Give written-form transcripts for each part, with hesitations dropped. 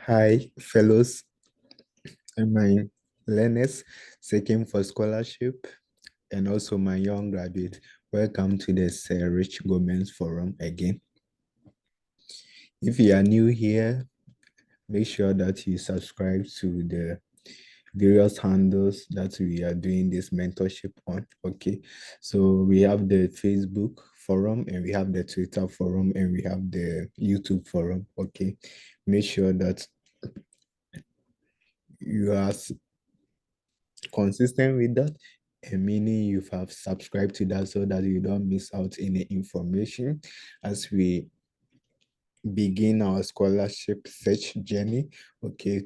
Hi, fellows and my learners seeking for scholarship, and also my young graduates. Welcome to this Rich Gomez Forum again. If you are new here, make sure that you subscribe to the various handles that we are doing this mentorship on. Okay, so we have the Facebook forum, and we have the Twitter forum, and we have the YouTube forum. Okay, make sure that you are consistent with that, and meaning you have subscribed to that so that you don't miss out any information as we begin our scholarship search journey. Okay,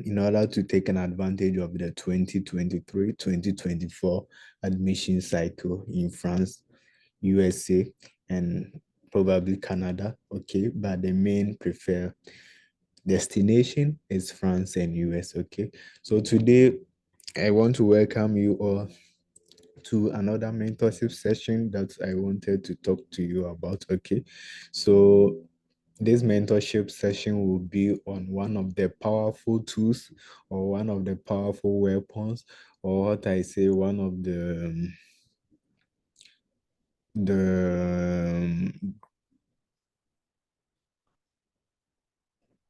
in order to take an advantage of the 2023-2024 admission cycle in France, USA, and probably Canada. Okay, but the main preferred destination is France and US. Okay, so today I want to welcome you all to another mentorship session that I wanted to talk to you about. Okay, so this mentorship session will be on one of the powerful tools or one of the powerful weapons, or what I say, one of the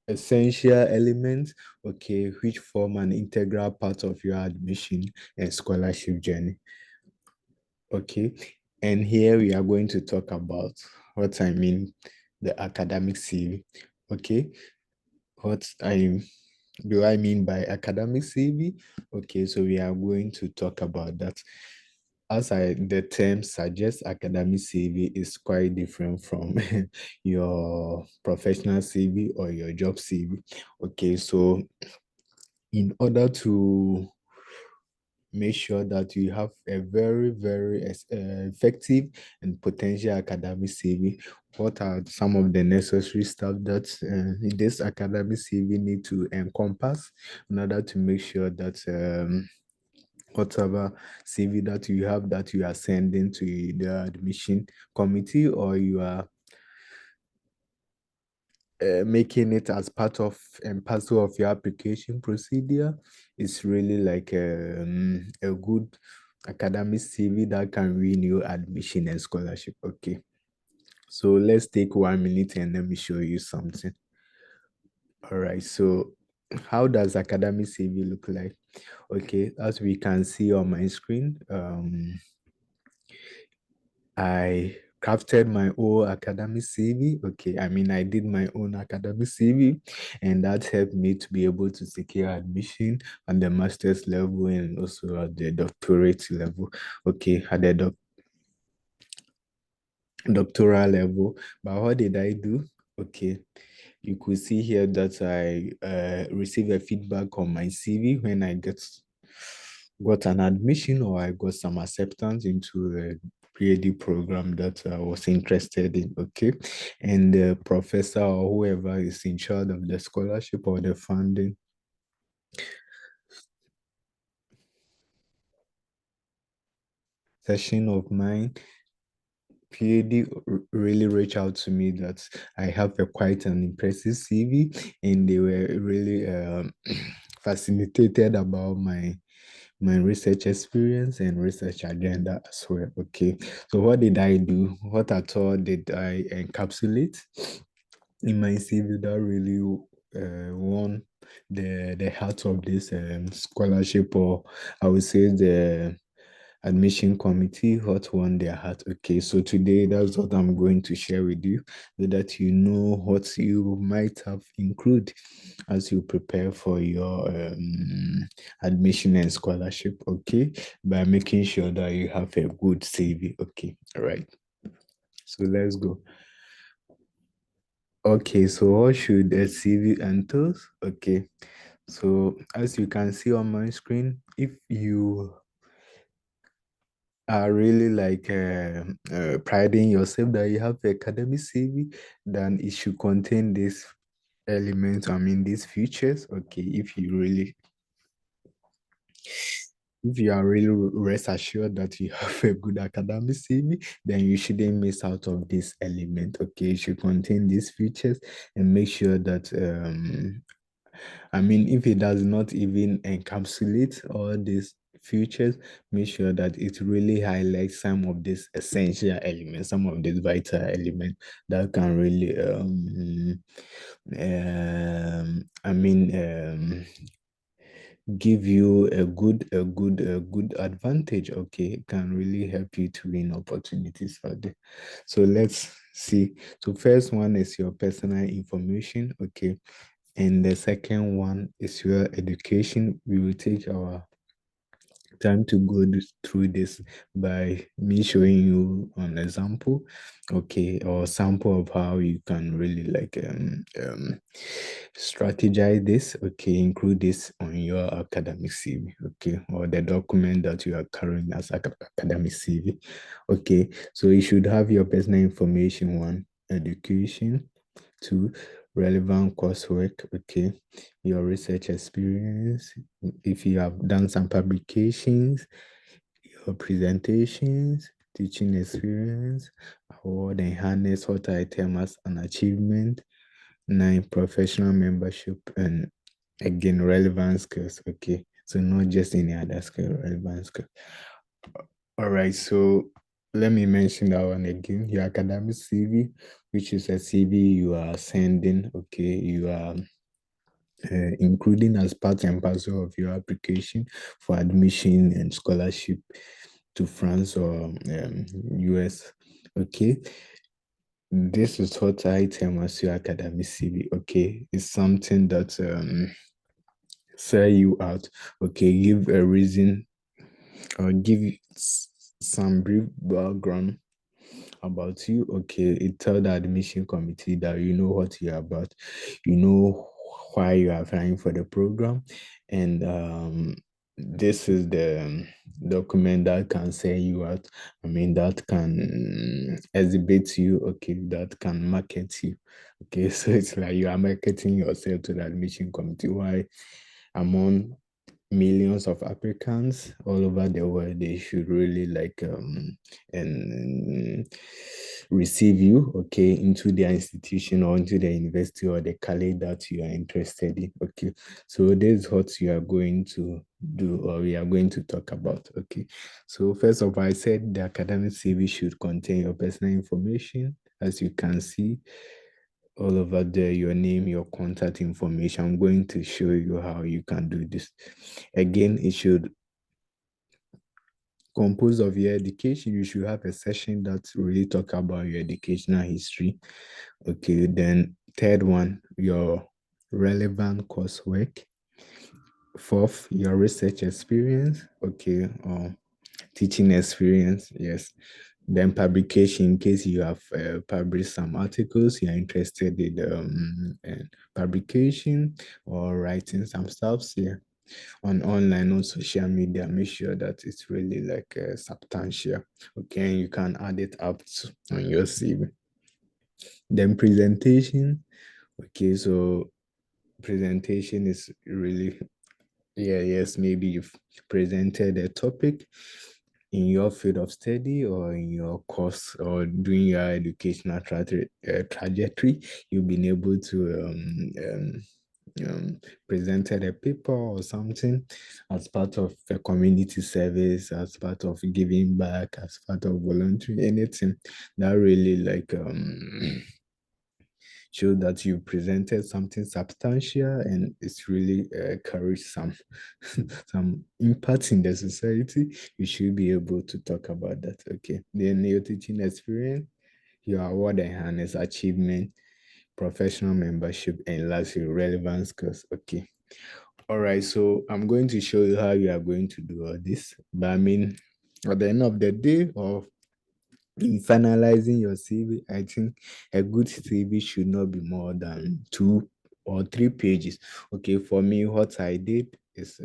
essential elements, okay, which form an integral part of your admission and scholarship journey. Okay, and here we are going to talk about what I mean, the academic CV. Okay, what I mean by academic CV? Okay, so we are going to talk about that. As the term suggests, academic CV is quite different from your professional CV or your job CV. Okay, so in order to make sure that you have a very, very effective and potential academic CV. What are some of the necessary stuff that this academic CV need to encompass in order to make sure that whatever CV that you are sending to the admission committee, or you are making it as part of and parcel of your application procedure, is really like a good academic CV that can win you admission and scholarship. Okay, so let's take 1 minute and let me show you something. All right, so how does academic CV look like? Okay, as we can see on my screen, I crafted my own academic CV. Okay, I mean, I did my own academic CV, and that helped me to be able to secure admission at the master's level and also at the doctorate level. Okay, at the doctoral level. But what did I do? Okay, you could see here that I received a feedback on my CV when I got an admission, or I got some acceptance into a PhD program that I was interested in. Okay, and the professor or whoever is in charge of the scholarship or the funding session of mine, PhD really reached out to me that I have a quite an impressive CV, and they were really fascinated about my research experience and research agenda as well. Okay, so what did I do? What at all did I encapsulate in my CV that really won the heart of this scholarship, or I would say the admission committee, what won their heart? Okay, so today that's what I'm going to share with you, so that you know what you might have include as you prepare for your admission and scholarship. Okay, by making sure that you have a good CV. Okay, all right, so let's go. Okay, so what should a CV entail? Okay, so as you can see on my screen, if you are really like priding yourself that you have academic CV, then it should contain these elements, I mean, these features. Okay, if you really If you are really rest assured that you have a good academic CV, then you shouldn't miss out of this element. Okay, it should contain these features and make sure that I mean, if it does not even encapsulate all these features, make sure that it really highlights some of these essential elements, some of these vital elements that can really I mean give you a good advantage. Okay, it can really help you to win opportunities for this. So let's see. So first one is your personal information. Okay, and the second one is your education. We will take our time to go through this by me showing you an example, okay, or sample of how you can really like strategize this, okay, include this on your academic CV, okay, or the document that you are carrying as academic CV, okay. So you should have your personal information, one, education, two, relevant coursework, okay, your research experience, if you have done some publications, your presentations, teaching experience, award and harness hot item as an achievement, nine, professional membership, and again, relevant skills, okay, so not just any other skill, relevant skill. All right, so let me mention that one again. Your academic CV, which is a CV you are sending, okay, you are including as part and parcel of your application for admission and scholarship to France or US. Okay, this is what I term as your academic CV. Okay, it's something that sell you out. Okay, give a reason or give some brief background about you. Okay, it tell the admission committee that you know what you're about, you know why you are applying for the program, and this is the document that can say you out. I mean, that can exhibit you, okay, that can market you. Okay, so it's like you are marketing yourself to the admission committee. Why among millions of applicants all over the world, they should really like and receive you, okay, into their institution or into the university or the college that you are interested in. Okay, so this is what you are going to do, or we are going to talk about. Okay, so first of all, I said the academic CV should contain your personal information, as you can see all over there, your name, your contact information. I'm going to show you how you can do this. Again, it should compose of your education. You should have a session that really talk about your educational history. Okay, then third one, your relevant coursework. Fourth, your research experience. Okay, or teaching experience. Yes. Then publication, in case you have published some articles, you're interested in publication or writing some stuff, yeah, on online, on social media, make sure that it's really like substantial, okay, and you can add it on your CV. Then presentation, okay, so presentation is really, yeah, yes, maybe you've presented a topic in your field of study or in your course or during your educational trajectory, you've been able to presented a paper or something as part of a community service, as part of giving back, as part of volunteering, anything that really like show that you presented something substantial and it's really carries some some impact in the society. You should be able to talk about that. Okay, then your teaching experience, your award and harness achievement, professional membership, and lastly relevant skills. Okay, all right, so I'm going to show you how you are going to do all this, but I mean at the end of the day, or in finalizing your CV, I think a good CV should not be more than 2 or 3 pages. Okay, for me, what I did is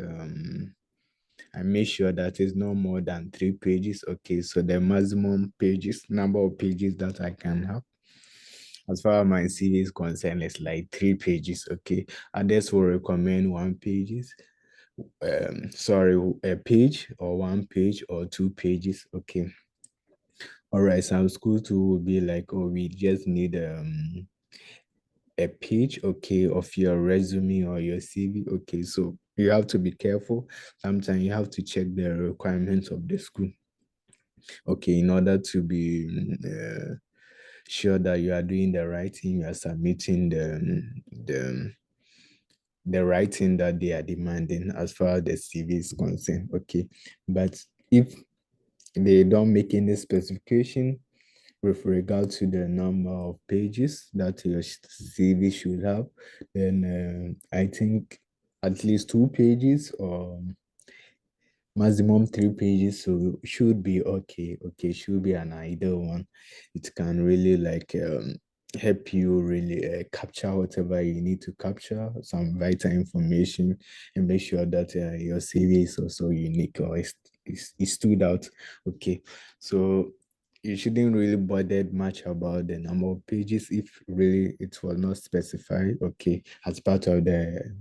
I made sure that it's no more than 3 pages. Okay, so the maximum pages, number of pages that I can have as far as my CV is concerned, is like 3 pages. Okay, others will recommend 1 pages, sorry, a page or one page or two pages. Okay. All right. Some schools too will be like, oh, we just need a page, okay, of your resume or your CV. Okay, so you have to be careful. Sometimes you have to check the requirements of the school. Okay, in order to be sure that you are doing the right thing, you are submitting the writing that they are demanding as far as the CV is concerned. Okay, but if they don't make any specification with regard to the number of pages that your CV should have, then I think at least 2 pages or maximum 3 pages so should be okay. Okay, should be an ideal one. It can really like help you really capture whatever you need to capture, some vital information, and make sure that your CV is also unique or it stood out. Okay, so you shouldn't really bother much about the number of pages if really it was not specified, okay, as part of the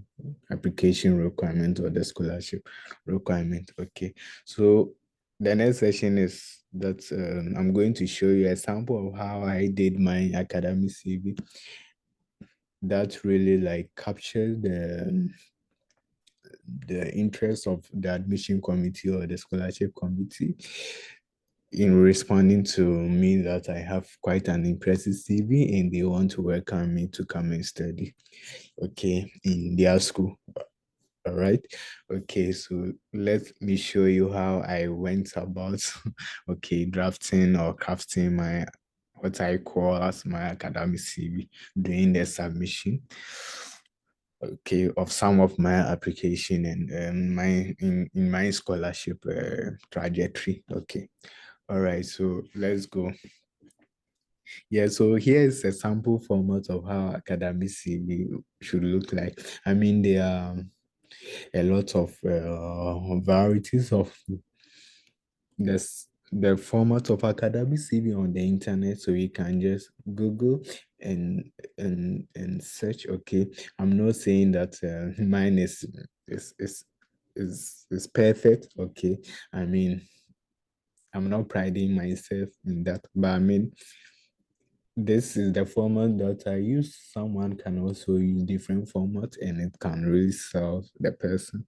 application requirement or the scholarship requirement. Okay, so the next session is that I'm going to show you a sample of how I did my academic CV that really like captured the interest of the admission committee or the scholarship committee in responding to me that I have quite an impressive CV and they want to welcome me to come and study, okay, in their school. All right. Okay, so let me show you how I went about okay, drafting or crafting my what I call as my academic CV doing the submission, okay, of some of my application and my in my scholarship trajectory. Okay. All right, so let's go. Yeah, so here is a sample format of how academic CV should look like. I mean, there are a lot of varieties of the format of academic CV on the internet, so you can just Google and search. Okay, I'm not saying that mine is is is perfect. Okay, I mean I'm not priding myself in that, but I mean this is the format that I use. Someone can also use different formats, and it can really serve the person.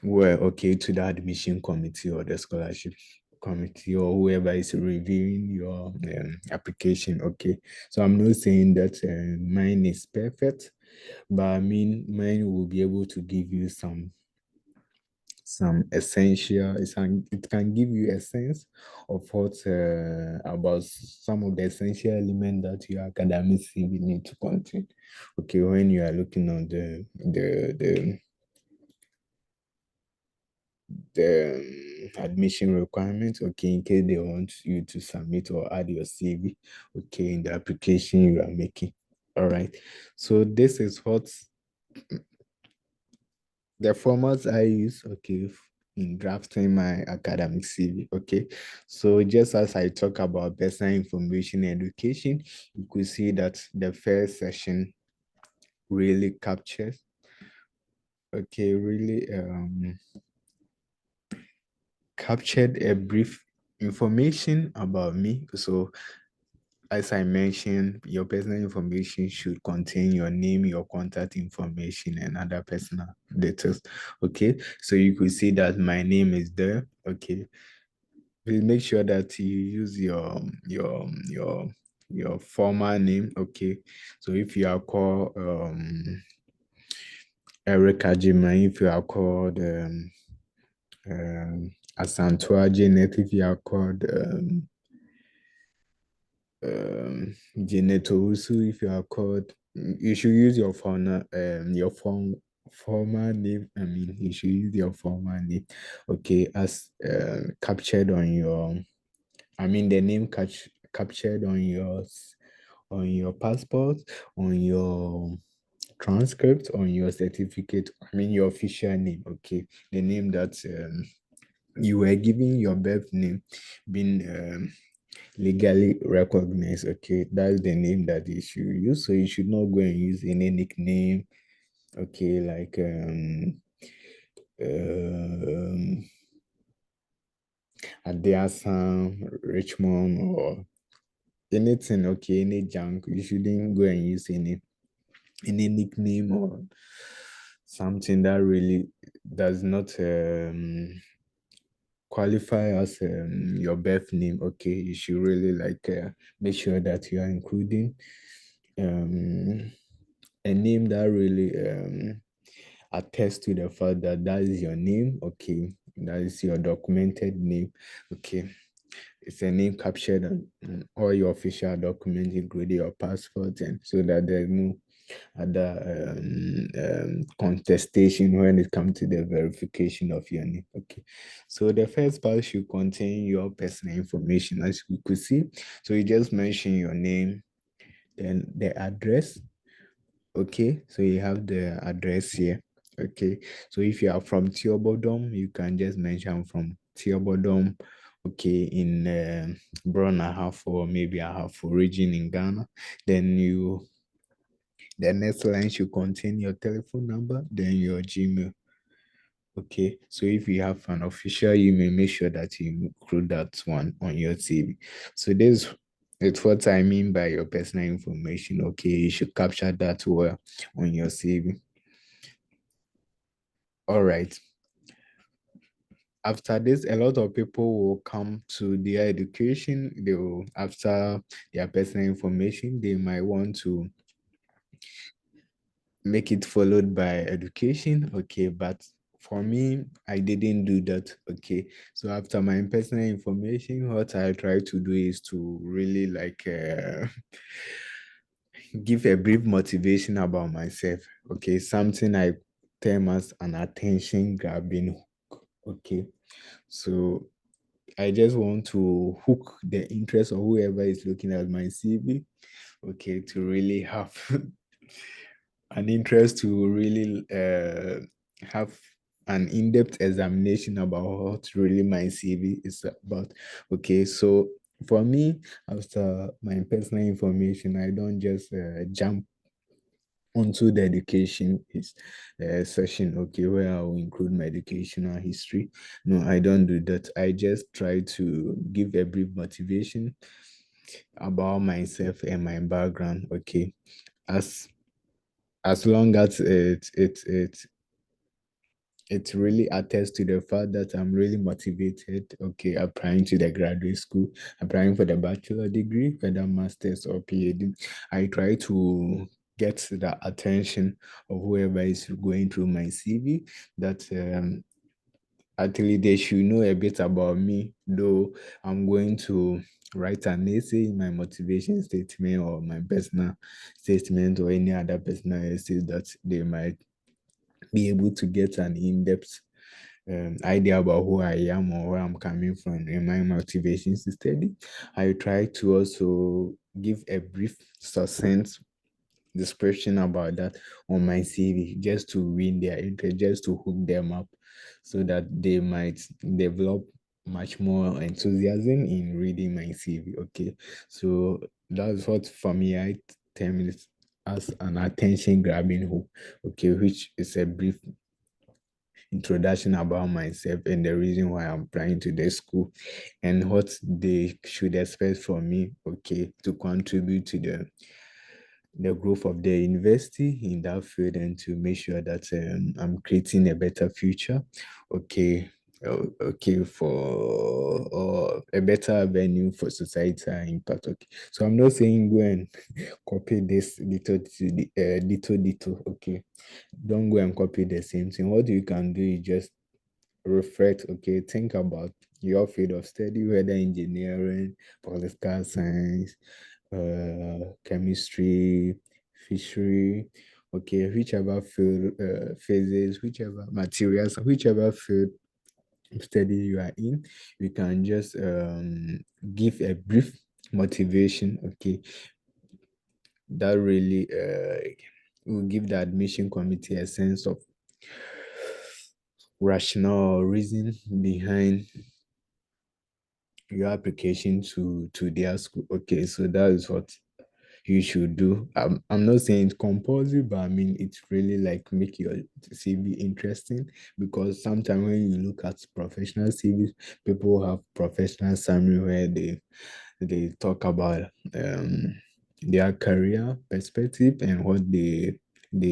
Well, okay, to the admission committee or the scholarship committee or whoever is reviewing your application. Okay, so I'm not saying that mine is perfect, but I mean mine will be able to give you some essential. It can give you a sense of what about some of the essential elements that your academic CV need to contain. Okay, when you are looking on the admission requirements, okay, in case they want you to submit or add your CV, okay, in the application you are making. All right. So this is what the formats I use, okay, in drafting my academic CV, okay. So just as I talk about personal information education, you could see that the first session really captures, okay, really captured a brief information about me. So as I mentioned, your personal information should contain your name, your contact information, and other personal details. Okay, so you could see that my name is there. Okay, please make sure that you use your former name. Okay, so if you are called Erica Jima, if you are called Asantua Janet, if you are called Janet Owusu, if you are called, you should use your phone, your former name. I mean, you should use your former name, okay, as captured on your. I mean, the name captured on your passport, on your transcript, on your certificate. I mean, your official name. Okay, the name that you were given your birth name, being legally recognized. Okay, that's the name that you should use. So you should not go and use any nickname Okay, like um Adiasan, Richmond, or anything. Okay, any junk. You shouldn't go and use any nickname or something that really does not qualify as your birth name. Okay, you should really like make sure that you are including um, a name that really attests to the fact that that is your name. Okay, that is your documented name. Okay, it's a name captured on all your official documents, including your passport, and so that there's no other contestation when it comes to the verification of your name. Okay, so the first part should contain your personal information, as we could see. So you just mention your name, then the address. Okay, so you have the address here. Okay, so if you are from Tiobodom, you can just mention from Tiobodom. Okay, in Brona half or maybe a half region in Ghana. Then the next line should contain your telephone number, then your Gmail. Okay, so if you have an official email, make sure that you include that one on your CV. So this is what I mean by your personal information. Okay, you should capture that well on your CV. All right. After this, a lot of people will come to their education. They will, after their personal information, they might want to make it followed by education. Okay, but for me, I didn't do that. Okay, so after my personal information, what I try to do is to really like give a brief motivation about myself. Okay, something I term as an attention grabbing hook. Okay, so I just want to hook the interest of whoever is looking at my CV. Okay, to really have an interest to really have an in-depth examination about what really my CV is about. Okay, so for me, after my personal information, I don't just jump onto the education is session. Okay, where I will include my educational history. No, I don't do that. I just try to give a brief motivation about myself and my background. Okay, as as long as it really attests to the fact that I'm really motivated. Okay, applying to the graduate school, applying for the bachelor degree, whether master's or PhD. I try to get the attention of whoever is going through my CV that actually they should know a bit about me, though I'm going to write an essay in my motivation statement or my personal statement or any other personal essay that they might be able to get an in-depth idea about who I am or where I'm coming from in my motivations to study. I try to also give a brief, succinct description about that on my CV just to win their interest, just to hook them up so that they might develop much more enthusiasm in reading my CV. Okay, so that's what for me I term it as an attention grabbing hook. Okay, which is a brief introduction about myself and the reason why I'm applying to the school and what they should expect from me, okay, to contribute to the growth of the university in that field and to make sure that I'm creating a better future, okay, okay, for a better venue for societal impact. Okay, so I'm not saying go and copy this little, okay, don't go and copy the same thing. What you can do is just reflect, okay, think about your field of study, whether engineering, political science, chemistry, fishery, okay, whichever field, phases, whichever materials, whichever field of study you are in, you can just give a brief motivation, okay, that really will give the admission committee a sense of rational reason behind your application to their school. Okay, so that is what you should do. I'm not saying it's compulsory, but I mean it's really like make your CV interesting, because sometimes when you look at professional CVs, people have professional summary where they talk about their career perspective and what they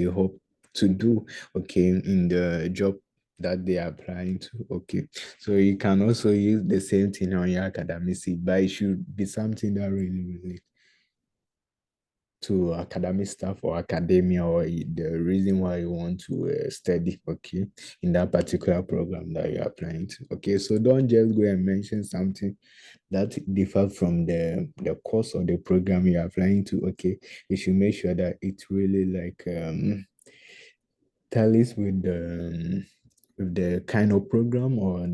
hope to do, okay, in the job that they are applying to. Okay, so you can also use the same thing on your academic CV, but it should be something that really relates to academic stuff or academia, or the reason why you want to study, okay, in that particular program that you're applying to. Okay, so don't just go and mention something that differs from the course or the program you're applying to. Okay, you should make sure that it's really like tallies with the kind of program or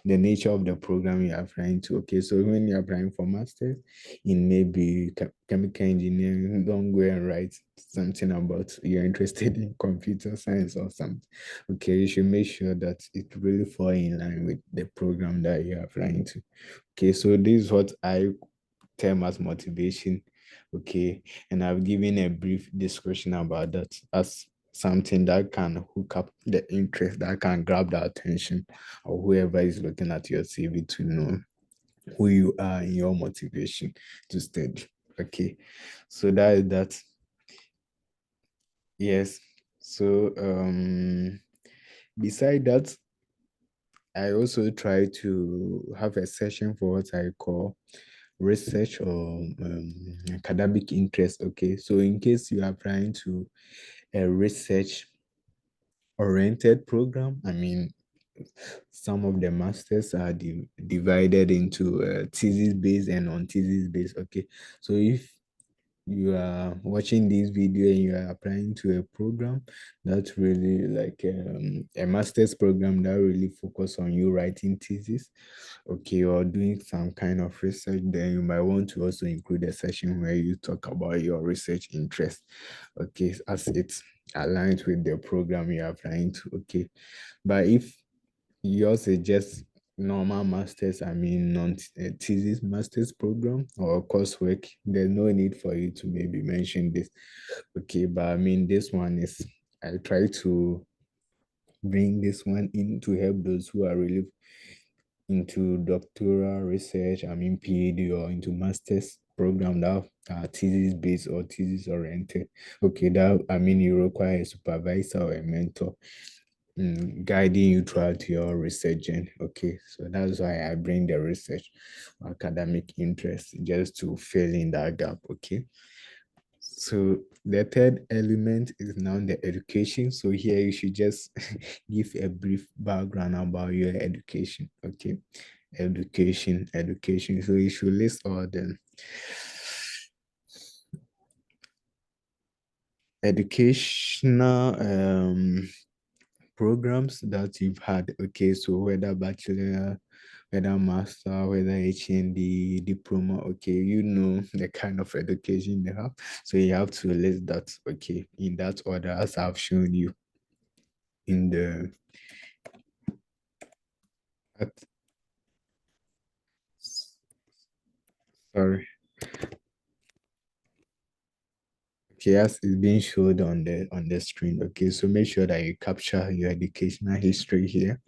the nature of the program you're applying to. Okay, so when you're applying for masters in maybe chemical engineering, don't go and write something about you're interested in computer science or something. Okay, you should make sure that it really fall in line with the program that you're applying to. Okay, so this is what I term as motivation. Okay, and I've given a brief description about that as something that can hook up the interest, that can grab the attention of whoever is looking at your CV to know who you are in your motivation to study. Okay, so that is that. Yes. So beside that, I also try to have a session for what I call research or academic interest. Okay, so in case you are applying to a research oriented program, I mean, some of the masters are divided into thesis based and on thesis based. Okay, so if you are watching this video and you are applying to a program that's really like a master's program that really focus on you writing thesis, okay, or doing some kind of research, then you might want to also include a session where you talk about your research interest, okay, as it's aligned with the program you're applying to. Okay, but if yours is just normal masters, I mean non-thesis masters program or coursework, there's no need for you to maybe mention this. Okay, but I mean this one is, I try to bring this one in to help those who are really into doctoral research, I mean PhD, or into master's program that are thesis based or thesis oriented. Okay, that I mean you require a supervisor or a mentor guiding you throughout your research journey. Okay, so that's why I bring the research academic interest just to fill in that gap. Okay, so the third element is now the education. So here you should just give a brief background about your education. Okay, education. So you should list all the educational programs that you've had. Okay, so whether bachelor, whether master, whether HND, diploma, okay, you know the kind of education they have. So you have to list that, okay, in that order as I've shown you in the at- sorry. Okay, as it's being showed on the screen. Okay, so make sure that you capture your educational history here,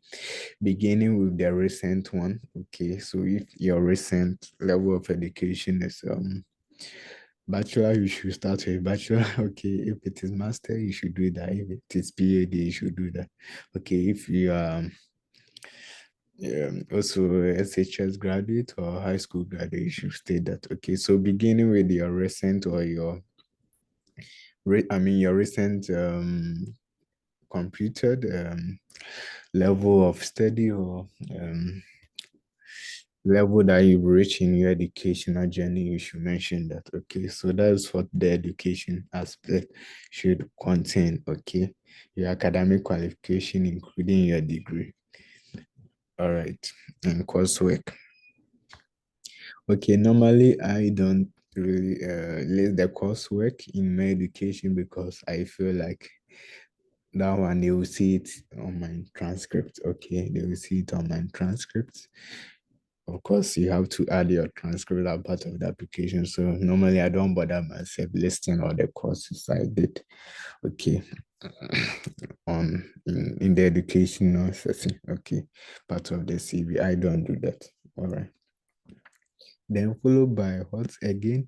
beginning with the recent one. Okay, so if your recent level of education is bachelor, you should start with bachelor. Okay, if it is master, you should do that. If it is PhD, you should do that. Okay, if you are also SHS graduate or high school graduate, you should state that. Okay, so beginning with your recent or your I mean your recent completed level of study or level that you reach in your educational journey, you should mention that. Okay, so that's what the education aspect should contain. Okay, your academic qualification, including your degree. All right, and coursework. Okay, normally I don't really list the coursework in my education because I feel like that one they will see it on my transcript. Okay, they will see it on my transcript. Of course, you have to add your transcript as part of the application. So normally I don't bother myself listing all the courses I did. Okay. In the educational setting. Okay. Part of the CV. I don't do that. All right. Then followed by what again?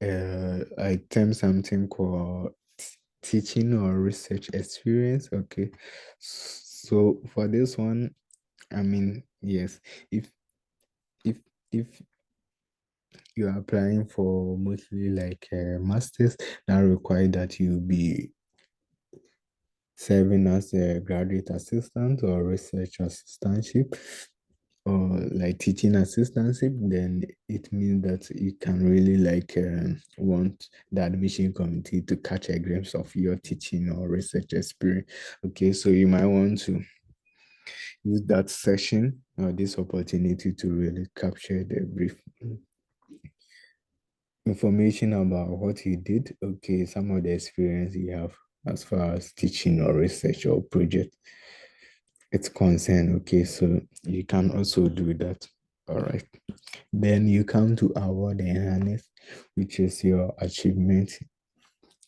I term something called teaching or research experience. Okay. So for this one, I mean, yes, if if if you are applying for mostly like a master's, that require that you be serving as a graduate assistant or research assistantship or like teaching assistantship, then it means that you can really like want the admission committee to catch a glimpse of your teaching or research experience. Okay, so you might want to use that session or this opportunity to really capture the brief information about what you did. Okay, some of the experience you have as far as teaching or research or project it's concerned. Okay, so you can also do that. All right. Then you come to award and harness, which is your achievement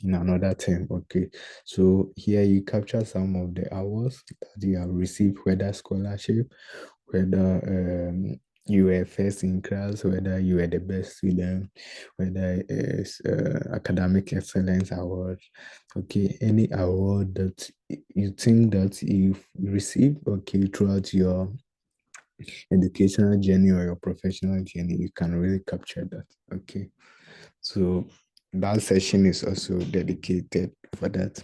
in another term. Okay. So here you capture some of the awards that you have received, whether scholarship, whether you were first in class, whether you were the best student, whether it's academic excellence award. Okay, any award that you think that you've received, okay, throughout your educational journey or your professional journey, you can really capture that. Okay. So that session is also dedicated for that.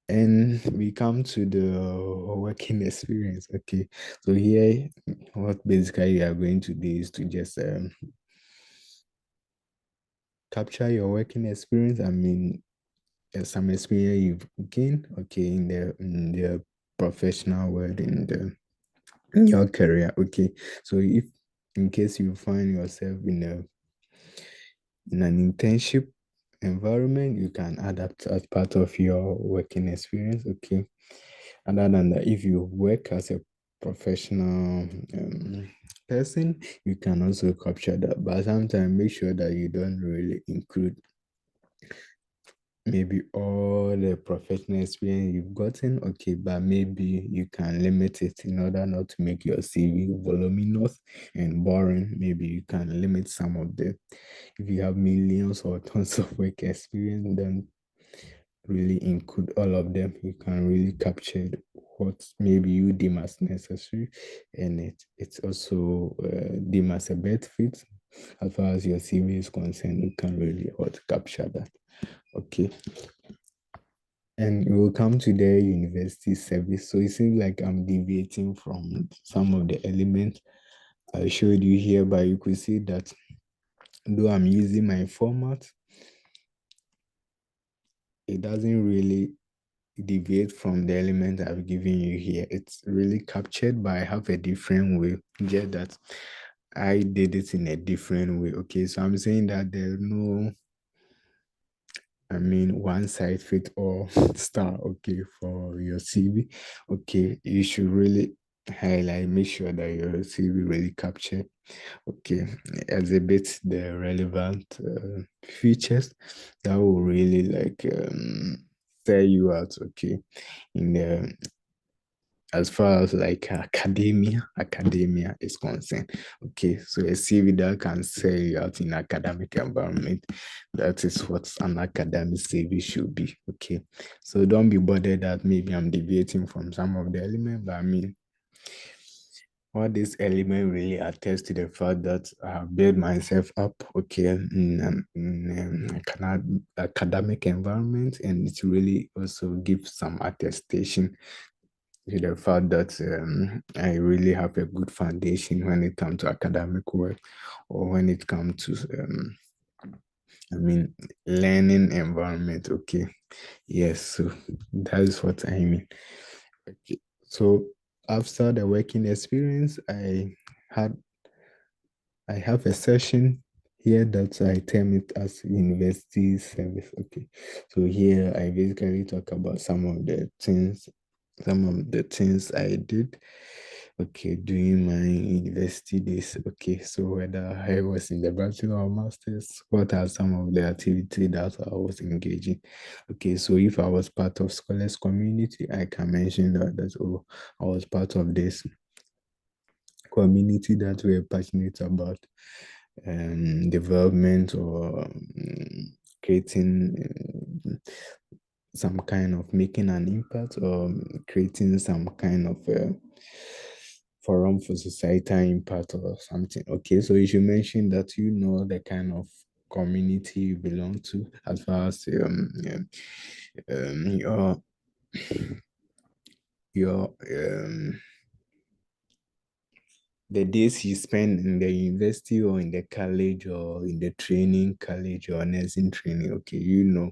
And we come to the working experience. Okay. So here, what basically you are going to do is to just capture your working experience. I mean, some experience you've gained, okay, in the professional world, in your career. Okay. So if in case you find yourself in an internship environment, you can adapt as part of your working experience. Okay. Other than that, if you work as a professional person, you can also capture that. But sometimes make sure that you don't really include maybe all the professional experience you've gotten, okay, but maybe you can limit it in order not to make your CV voluminous and boring. Maybe you can limit some of the, if you have millions or tons of work experience, then really include all of them. You can really capture what maybe you deem as necessary, and it's also deem as a benefit. As far as your CV is concerned, you can really what capture that. Okay. And we will come to the university service. So it seems like I'm deviating from some of the elements I showed you here, but you could see that though I'm using my format, it doesn't really deviate from the element I've given you here. It's really captured, but I have a different way. Just that I did it in a different way. Okay, so I'm saying that there's no, I mean, one size fit all star, okay, for your CV. Okay, you should really highlight, make sure that your CV really capture, okay, exhibit the relevant features that will really like sell you out, okay, in the as far as like academia is concerned. Okay, so a CV that can sell you out in academic environment, that is what an academic CV should be. Okay, so don't be bothered that maybe I'm deviating from some of the elements, but I mean, what this element really attests to the fact that I have built myself up, okay, in academic environment, and it really also gives some attestation to the fact that I really have a good foundation when it comes to academic work or when it comes to, I mean, learning environment. Okay. Yes. So that is what I mean. Okay. So after the working experience, had, I have a session here that I term it as university service. Okay. So here I basically talk about some of the things I did Okay, doing my university days. Okay, so whether I was in the bachelor or master's, what are some of the activity that I was engaging? Okay, so if I was part of scholars community, I can mention that oh, I was part of this community that we're passionate about development or creating some kind of making an impact or creating some kind of forum for societal impact or something. Okay, so you should mention that you know the kind of community you belong to as far as your the days you spend in the university or in the college or in the training college or nursing training, okay, you know.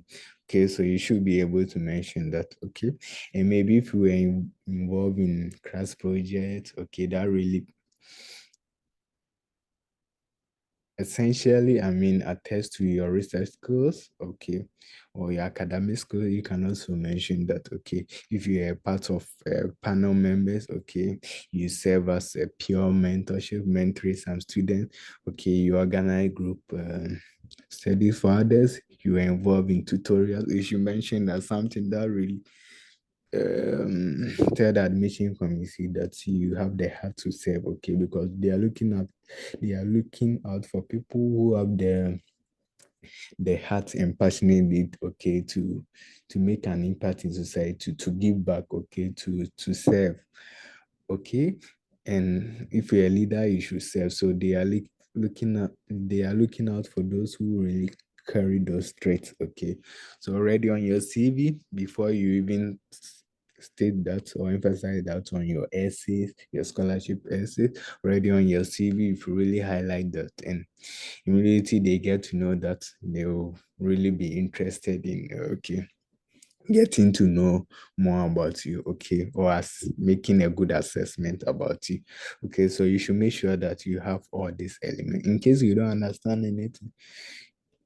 Okay, so you should be able to mention that, okay. And maybe if you were involved in class projects, okay, that really essentially, I mean, attest to your research skills, okay, or your academic skills. You can also mention that, okay, if you are part of panel members, okay, you serve as a peer mentorship, mentoring some students, okay, you organize group studies for others, you are involved in tutorials. You should mention that something that really tell the admission committee that you have the heart to serve, okay, because they are looking out for people who have the heart and passionate need, okay, to make an impact in society, to give back, okay, to serve, okay. And if you're a leader, you should serve. So they are looking out for those who really carry those traits, okay. So already on your CV, before you even state that or emphasize that on your essays, your scholarship essays, already on your CV, if you really highlight that, and immediately they get to know that, they will really be interested in, okay, getting to know more about you, okay, or as making a good assessment about you. Okay, so you should make sure that you have all these elements. In case you don't understand anything,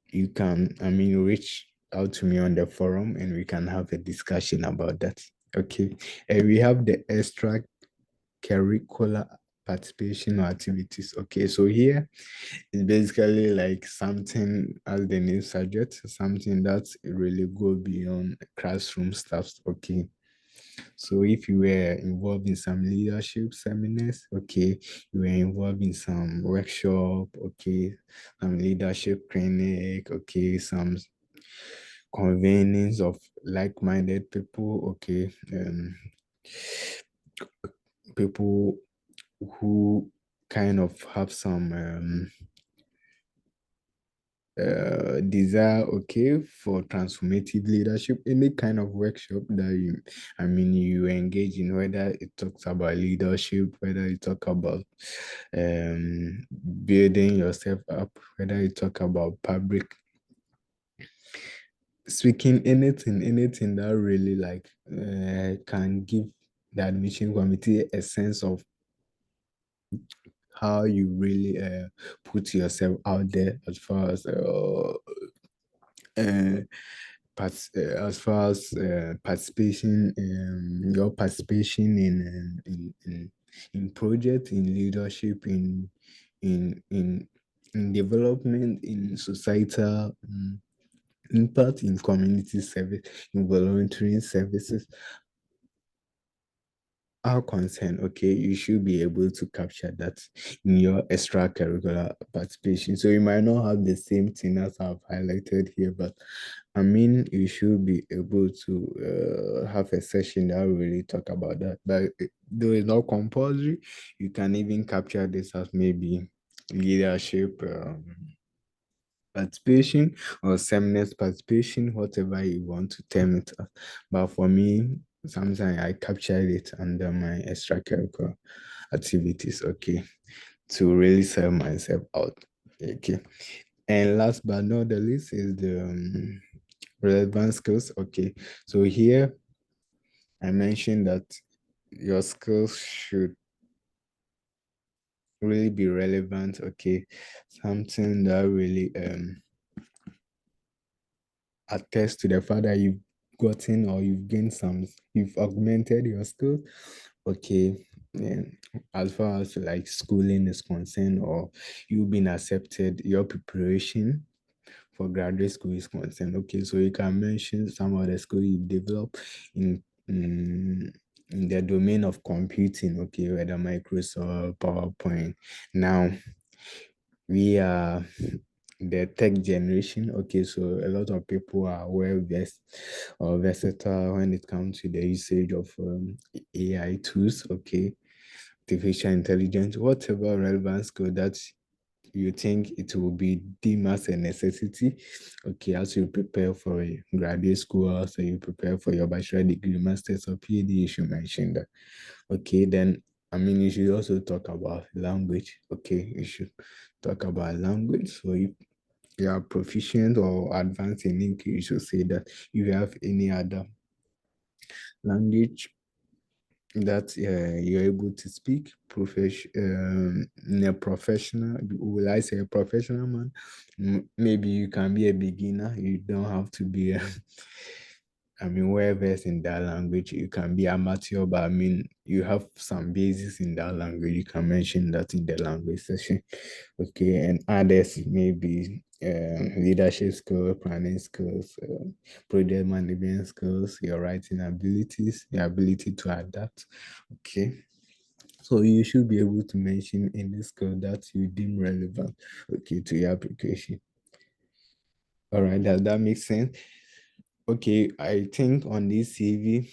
you can, I mean, reach out to me on the forum and we can have a discussion about that. Okay, and we have the extra curricular participation or activities. Okay, so here it's basically like something, as the name suggests, something that's really go beyond classroom stuff. Okay, so if you were involved in some leadership seminars, okay, you were involved in some workshop, okay, some leadership clinic, okay, some convenings of like-minded people, okay, people who kind of have some desire, okay, for transformative leadership, any kind of workshop that you engage in, whether it talks about leadership, whether you talk about building yourself up, whether you talk about public speaking, anything that really like can give the admission committee a sense of how you really put yourself out there as far as uh, as far as participation, your participation in projects, in leadership, in development, in societal impact, in community service, in volunteering services are concerned, okay, you should be able to capture that in your extracurricular participation. So you might not have the same thing as I've highlighted here, but I mean, you should be able to have a session that will really talk about that. But though it's not compulsory, you can even capture this as maybe leadership participation or seminars participation, whatever you want to term it as. But for me, sometimes I capture it under my extracurricular activities, okay, to really sell myself out. Okay. And last but not the least is the relevant skills. Okay. So here I mentioned that your skills should really be relevant. Okay. Something that really attest to the fact that you've gotten or you've gained some, you've augmented your skills. Okay. And as far as like schooling is concerned, or you being accepted, your preparation for graduate school is concerned. Okay, so you can mention some of the school you've developed in in the domain of computing. Okay, whether Microsoft, PowerPoint. Now we are the tech generation. Okay, so a lot of people are well versed or versatile when it comes to the usage of AI tools. Okay, artificial intelligence, whatever relevant skill that you think it will be deemed as a necessity. Okay, as you prepare for a graduate school, so you prepare for your bachelor degree, master's, or PhD, you should mention that. Okay, then I mean, you should also talk about language. Okay, you should talk about language. So if you are proficient or advanced in English, you should say that. If you have any other language that you're able to speak in a professional, will I say a professional man? Maybe you can be a beginner. You don't have to be I mean, well versed in that language. You can be amateur, but I mean, you have some basis in that language. You can mention that in the language session. Okay, and others maybe leadership skills, planning skills, project management skills, your writing abilities, your ability to adapt. Okay, so you should be able to mention any skill that you deem relevant, okay, to your application. All right, does that make sense? Okay, I think on this CV,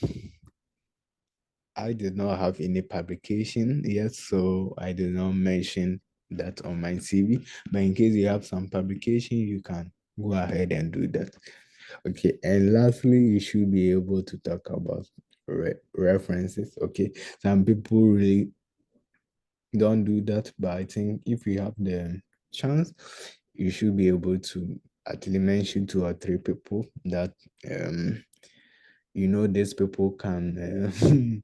I did not have any publication yet, so I did not mention that on my CV. But in case you have some publication, you can go ahead and do that. Okay, and lastly, you should be able to talk about references. Okay, some people really don't do that, but I think if you have the chance, you should be able to at least mention two or three people that these people can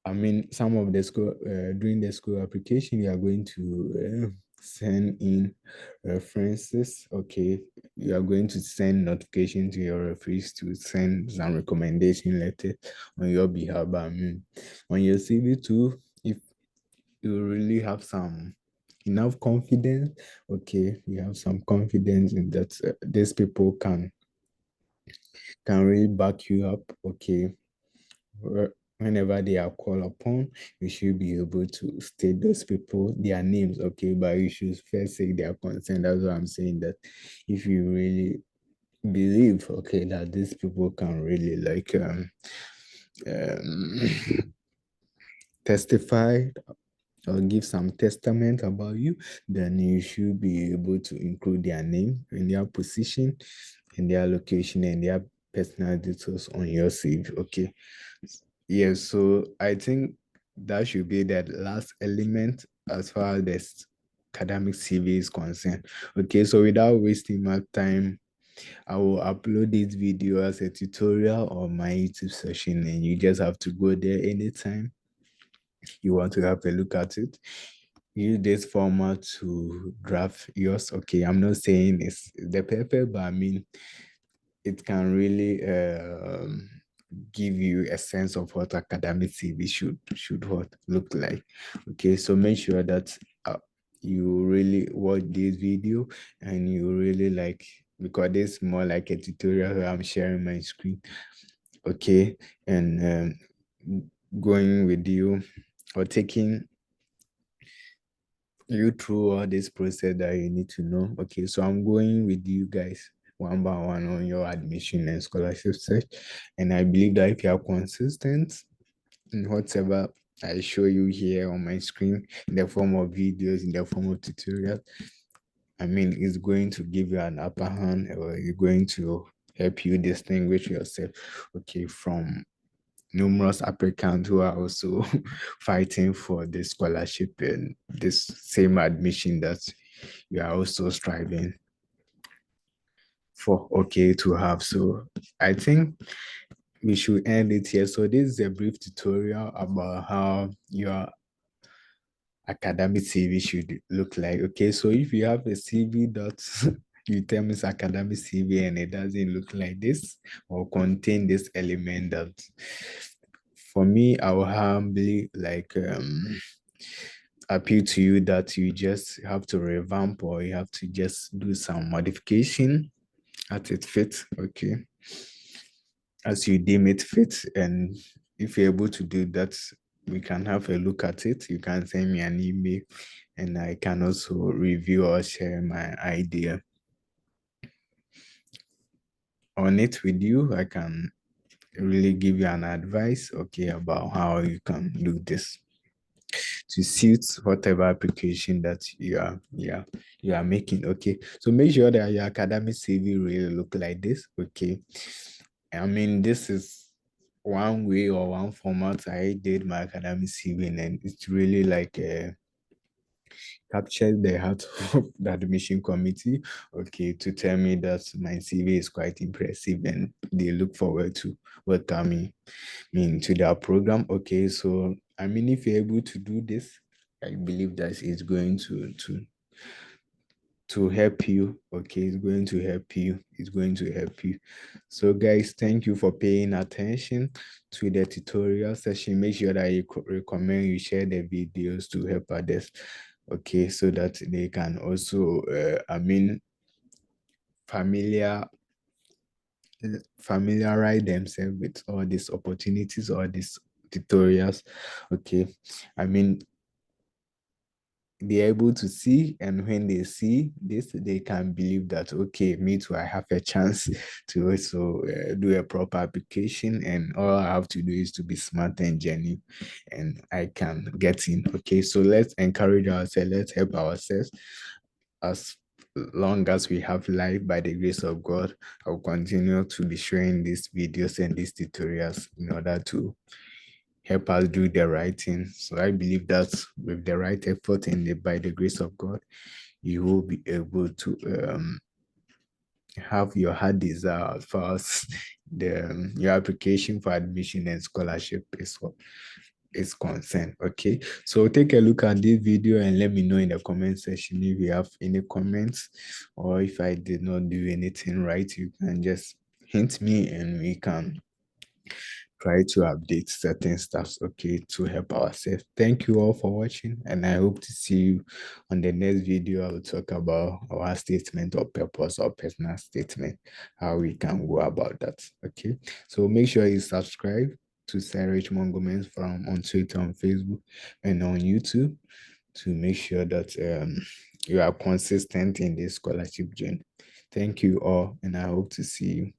I mean, some of the school, during the school application, you are going to send in references. Okay. You are going to send notification to your referees to send some recommendation letter on your behalf. But I mean, on your CV too, if you really have some enough confidence, okay, you have some confidence in that these people can really back you up, okay. Whenever they are called upon, you should be able to state those people, their names, okay, but you should first say their consent. That's what I'm saying, that if you really believe, okay, that these people can really um, testify or give some testament about you, then you should be able to include their name and their position and their location and their personal details on your CV. Okay. Yes, so I think that should be the last element as far as the academic CV is concerned. Okay, so without wasting my time, I will upload this video as a tutorial on my YouTube session, and you just have to go there anytime you want to have a look at it. Use this format to draft yours. Okay, I'm not saying it's the perfect, but I mean it can really give you a sense of what academic CV should what look like. Okay, so make sure that you really watch this video and you really like, because this is more like a tutorial where I'm sharing my screen. Okay, and going with you or taking you through all this process that you need to know. Okay, so I'm going with you guys one by one on your admission and scholarship search. And I believe that if you are consistent in whatever I show you here on my screen in the form of videos, in the form of tutorials, I mean, it's going to give you an upper hand, or it's going to help you distinguish yourself, okay, from numerous applicants who are also fighting for this scholarship and this same admission that you are also striving for, okay, to have. So I think we should end it here. So this is a brief tutorial about how your academic CV should look like. Okay, so if you have a CV that you tell me it's academic CV and it doesn't look like this or contain this element that for me, I will humbly appeal to you that you just have to revamp, or you have to just do some modification as it fits, okay, as you deem it fit. And if you're able to do that, we can have a look at it. You can send me an email, and I can also review or share my idea on it with you. I can really give you an advice, okay, about how you can do this to suit whatever application that you are making. Okay, so make sure that your academic CV really look like this. Okay, I mean, this is one way or one format I did my academic CV, and it's really like captured the heart of the admission committee, okay, to tell me that my CV is quite impressive and they look forward to welcoming me into their program. Okay, so I mean, if you're able to do this, I believe that it's going to help you. Okay, it's going to help you. It's going to help you. So guys, thank you for paying attention to the tutorial session. Make sure that you recommend you share the videos to help others, okay, so that they can also I mean, familiar familiarize themselves with all these opportunities or these tutorials, okay. I mean, they're able to see, and when they see this, they can believe that, okay, me too, I have a chance to also do a proper application, and all I have to do is to be smart and genuine, and I can get in. Okay, so let's encourage ourselves, let's help ourselves. As long as we have life, by the grace of God, I'll continue to be sharing these videos and these tutorials in order to help us do the right thing. So I believe that with the right effort and by the grace of God, you will be able to have your heart desire as far as your application for admission and scholarship is concerned. Okay, so take a look at this video and let me know in the comment section if you have any comments, or if I did not do anything right, you can just hint me and we can try to update certain stuffs, okay, to help ourselves. Thank you all for watching, and I hope to see you on the next video. I will talk about our statement of purpose or personal statement, how we can go about that. Okay, so make sure you subscribe to Sir Richmond Gomez from on Twitter, on Facebook, and on YouTube, to make sure that you are consistent in this scholarship journey. Thank you all, and I hope to see you